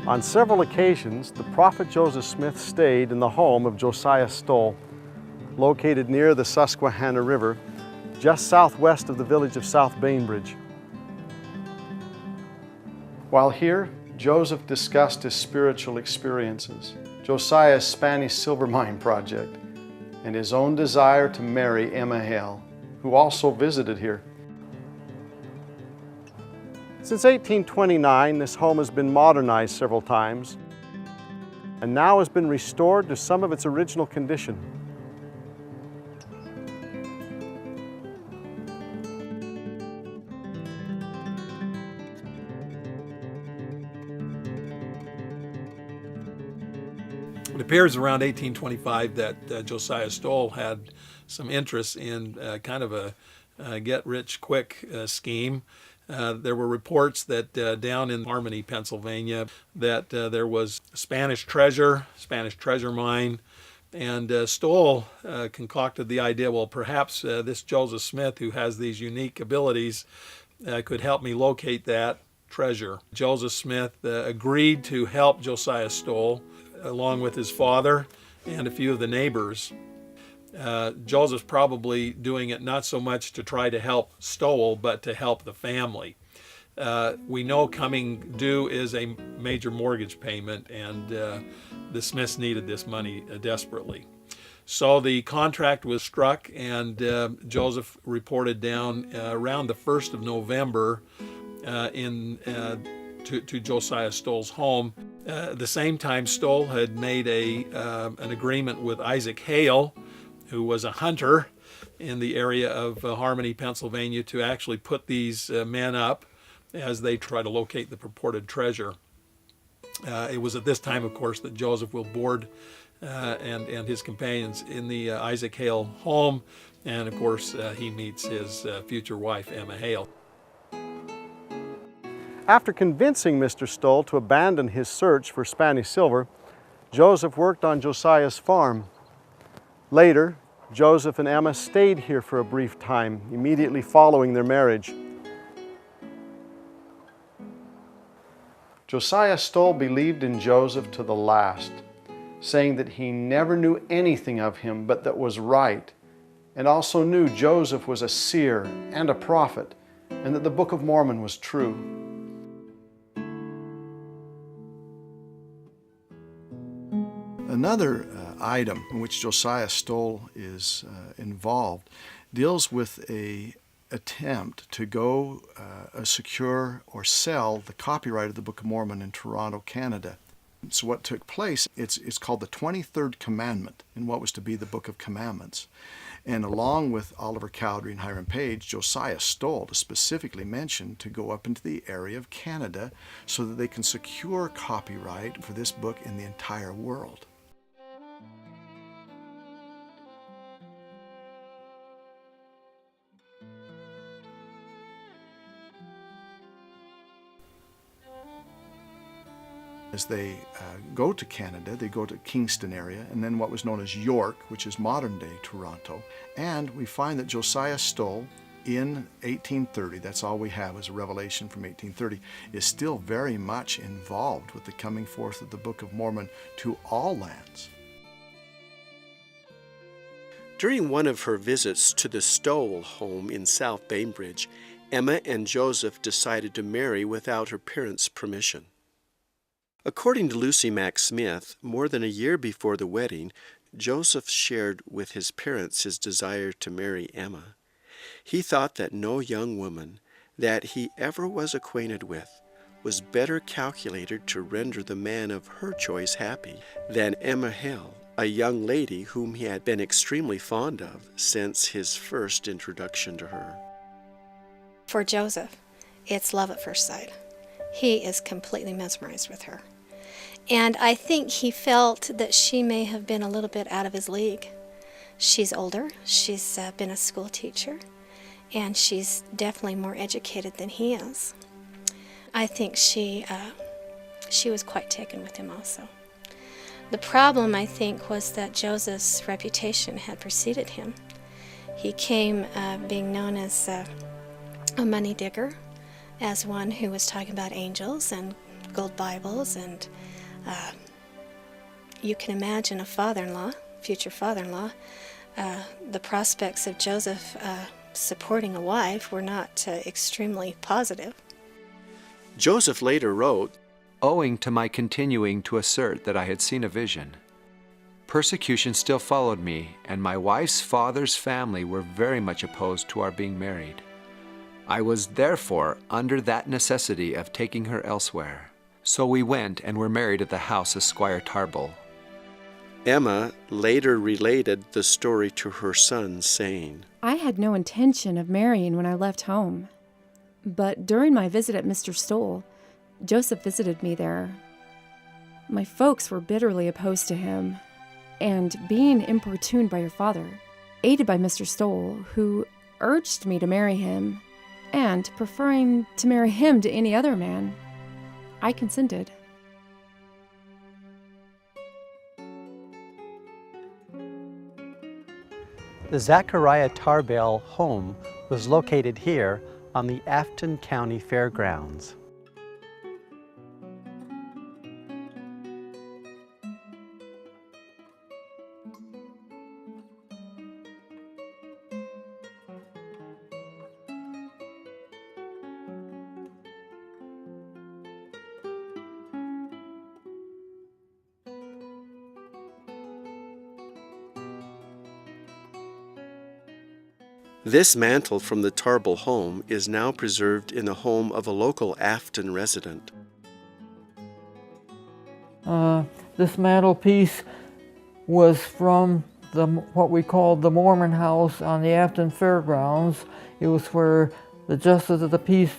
On several occasions, the prophet Joseph Smith stayed in the home of Josiah Stowell, located near the Susquehanna River, just southwest of the village of South Bainbridge. While here, Joseph discussed his spiritual experiences, Josiah's Spanish silver mine project, and his own desire to marry Emma Hale, who also visited here. Since 1829, this home has been modernized several times and now has been restored to some of its original condition. It appears around 1825 that Josiah Stowell had some interest in kind of a get-rich-quick scheme. There were reports that down in Harmony, Pennsylvania, that there was a Spanish treasure mine, and Stowell concocted the idea, well, perhaps this Joseph Smith, who has these unique abilities, could help me locate that treasure. Joseph Smith agreed to help Josiah Stowell, along with his father and a few of the neighbors. Joseph's probably doing it not so much to try to help Stowell, but to help the family. We know coming due is a major mortgage payment, and the Smiths needed this money desperately. So the contract was struck, and Joseph reported down around the 1st of November to Josiah Stowell's home. The same time, Stowell had made an agreement with Isaac Hale, who was a hunter in the area of Harmony, Pennsylvania, to actually put these men up as they try to locate the purported treasure. It was at this time, of course, that Joseph will board and his companions in the Isaac Hale home, and of course he meets his future wife, Emma Hale. After convincing Mr. Stowell to abandon his search for Spanish silver, Joseph worked on Josiah's farm. Later, Joseph and Emma stayed here for a brief time, immediately following their marriage. Josiah Stowell believed in Joseph to the last, saying that he never knew anything of him but that was right, and also knew Joseph was a seer and a prophet, and that the Book of Mormon was true. Another item in which Josiah Stowell is involved deals with an attempt to go secure or sell the copyright of the Book of Mormon in Toronto, Canada. So what took place, it's called the 23rd Commandment in what was to be the Book of Commandments. And along with Oliver Cowdery and Hiram Page, Josiah Stowell is specifically mentioned to go up into the area of Canada so that they can secure copyright for this book in the entire world. As they go to Canada, they go to Kingston area, and then what was known as York, which is modern-day Toronto. And we find that Josiah Stowell, in 1830, that's all we have is a revelation from 1830, is still very much involved with the coming forth of the Book of Mormon to all lands. During one of her visits to the Stowell home in South Bainbridge, Emma and Joseph decided to marry without her parents' permission. According to Lucy Mack Smith, more than a year before the wedding, Joseph shared with his parents his desire to marry Emma. He thought that no young woman that he ever was acquainted with was better calculated to render the man of her choice happy than Emma Hale, a young lady whom he had been extremely fond of since his first introduction to her. For Joseph, it's love at first sight. He is completely mesmerized with her. And I think he felt that she may have been a little bit out of his league. She's older, she's been a school teacher, and she's definitely more educated than he is. I think she was quite taken with him also. The problem, I think, was that Joseph's reputation had preceded him. He came being known as a money digger, as one who was talking about angels and gold Bibles, and you can imagine a father-in-law, future father-in-law. The prospects of Joseph supporting a wife were not extremely positive. Joseph later wrote, Owing to my continuing to assert that I had seen a vision, persecution still followed me, and my wife's father's family were very much opposed to our being married. I was therefore under that necessity of taking her elsewhere. So we went and were married at the house of Squire Tarbell. Emma later related the story to her son, saying, I had no intention of marrying when I left home. But during my visit at Mr. Stowell, Joseph visited me there. My folks were bitterly opposed to him, and being importuned by your father, aided by Mr. Stowell, who urged me to marry him, and preferring to marry him to any other man, I consented. The Zechariah Tarbell home was located here on the Afton County Fairgrounds. This mantle from the Tarbell home is now preserved in the home of a local Afton resident. This mantelpiece was from what we called the Mormon house on the Afton Fairgrounds. It was where the justice of the peace,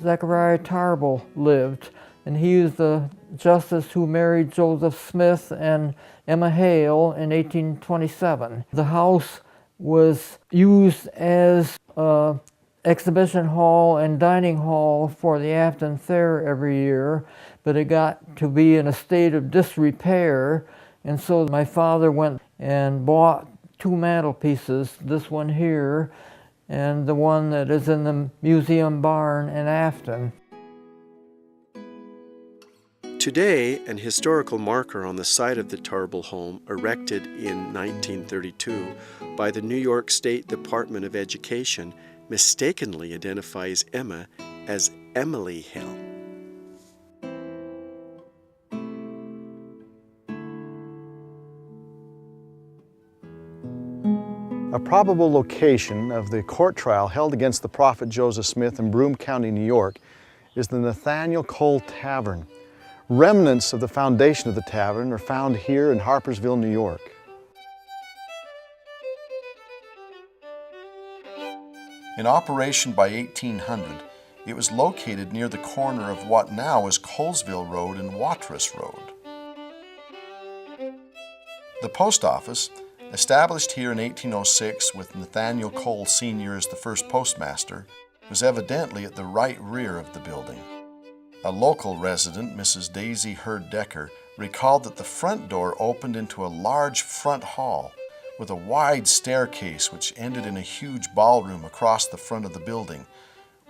Zechariah Tarbell, lived. And he was the justice who married Joseph Smith and Emma Hale in 1827. The house was used as an exhibition hall and dining hall for the Afton Fair every year, but it got to be in a state of disrepair, and so my father went and bought two mantelpieces, this one here and the one that is in the museum barn in Afton. Today, an historical marker on the site of the Tarbell home, erected in 1932 by the New York State Department of Education, mistakenly identifies Emma as Emily Hill. A probable location of the court trial held against the prophet Joseph Smith in Broome County, New York, is the Nathaniel Tavern. Remnants of the foundation of the tavern are found here in Harpersville, New York. In operation by 1800, it was located near the corner of what now is Colesville Road and Watrous Road. The post office, established here in 1806 with Nathaniel Cole Sr. as the first postmaster, was evidently at the right rear of the building. A local resident, Mrs. Daisy Hurd Decker, recalled that the front door opened into a large front hall with a wide staircase which ended in a huge ballroom across the front of the building,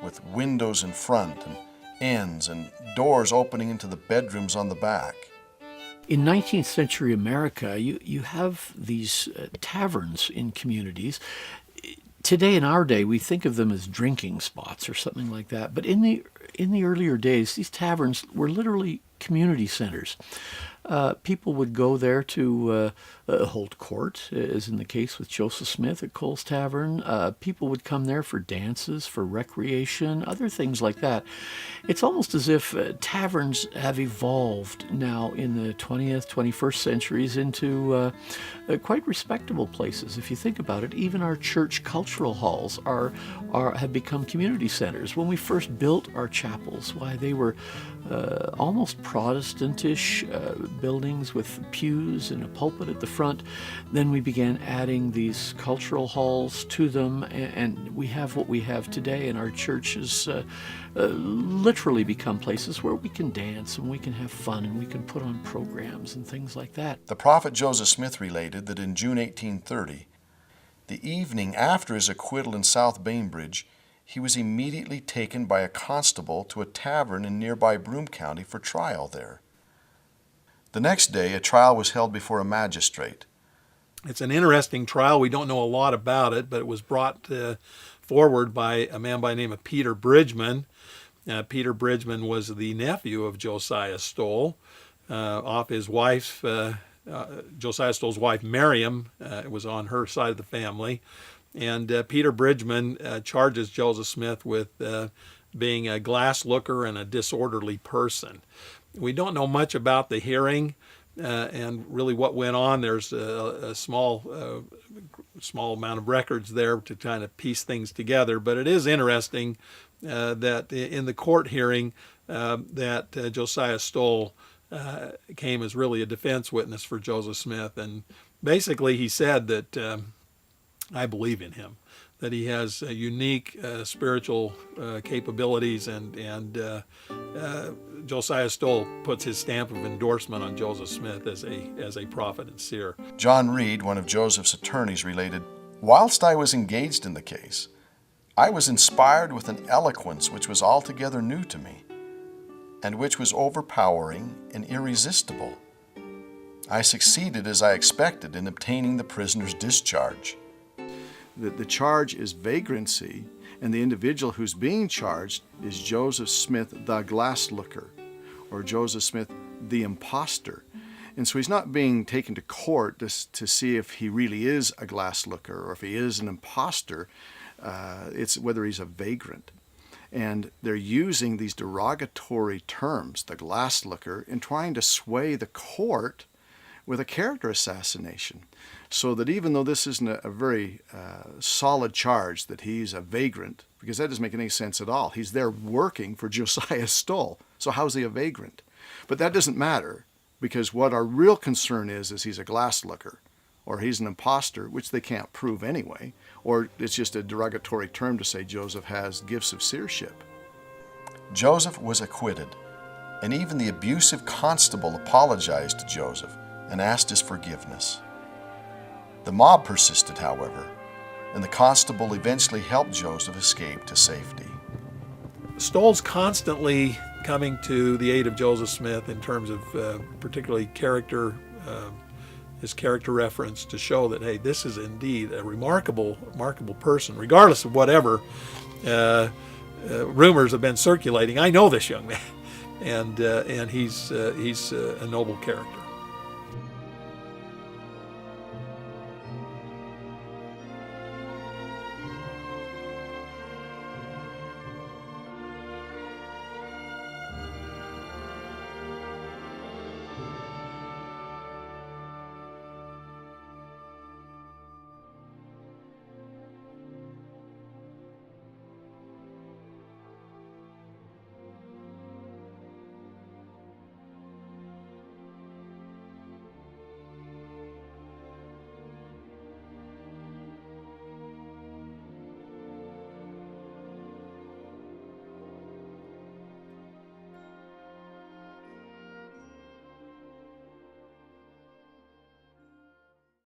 with windows in front and ends and doors opening into the bedrooms on the back. In 19th century America, you have these taverns in communities. Today, in our day, we think of them as drinking spots or something like that. But in the earlier days, these taverns were literally community centers. People would go there to hold court, as in the case with Joseph Smith at Cole's Tavern. People would come there for dances, for recreation, other things like that. It's almost as if taverns have evolved now in the 20th, 21st centuries into quite respectable places. If you think about it, even our church cultural halls have become community centers. When we first built our chapels, why, they were almost Protestantish buildings with pews and a pulpit at the front. Then we began adding these cultural halls to them, and we have what we have today, and our churches literally become places where we can dance and we can have fun and we can put on programs and things like that. The prophet Joseph Smith related that in June 1830, the evening after his acquittal in South Bainbridge, he was immediately taken by a constable to a tavern in nearby Broome County for trial there. The next day, a trial was held before a magistrate. It's an interesting trial. We don't know a lot about it, but it was brought forward by a man by the name of Peter Bridgman. Peter Bridgman was the nephew of Josiah Stowell, off his wife, Josiah Stowell's wife, Miriam, was on her side of the family. And Peter Bridgman charges Joseph Smith with being a glass looker and a disorderly person. We don't know much about the hearing and really what went on. There's a small amount of records there to kind of piece things together. But it is interesting that in the court hearing that Josiah Stowell came as really a defense witness for Joseph Smith. And basically he said that I believe in him, that he has unique spiritual capabilities, and Josiah Stowell puts his stamp of endorsement on Joseph Smith as a prophet and seer. John Reed, one of Joseph's attorneys, related, "Whilst I was engaged in the case, I was inspired with an eloquence which was altogether new to me, and which was overpowering and irresistible. I succeeded as I expected in obtaining the prisoner's discharge." The charge is vagrancy, and the individual who's being charged is Joseph Smith, the glass looker, or Joseph Smith, the imposter. And so he's not being taken to court to see if he really is a glass looker or if he is an imposter. It's whether he's a vagrant. And they're using these derogatory terms, the glass looker, in trying to sway the court with a character assassination. So that even though this isn't a very solid charge that he's a vagrant, because that doesn't make any sense at all. He's there working for Josiah Stowell. So how's he a vagrant? But that doesn't matter, because what our real concern is he's a glass looker, or he's an imposter, which they can't prove anyway, or it's just a derogatory term to say Joseph has gifts of seership. Joseph was acquitted, and even the abusive constable apologized to Joseph and asked his forgiveness. The mob persisted, however, and the constable eventually helped Joseph escape to safety. Stowell's constantly coming to the aid of Joseph Smith in terms of particularly character, his character reference, to show that, hey, this is indeed a remarkable person, regardless of whatever rumors have been circulating. I know this young man, and he's a noble character.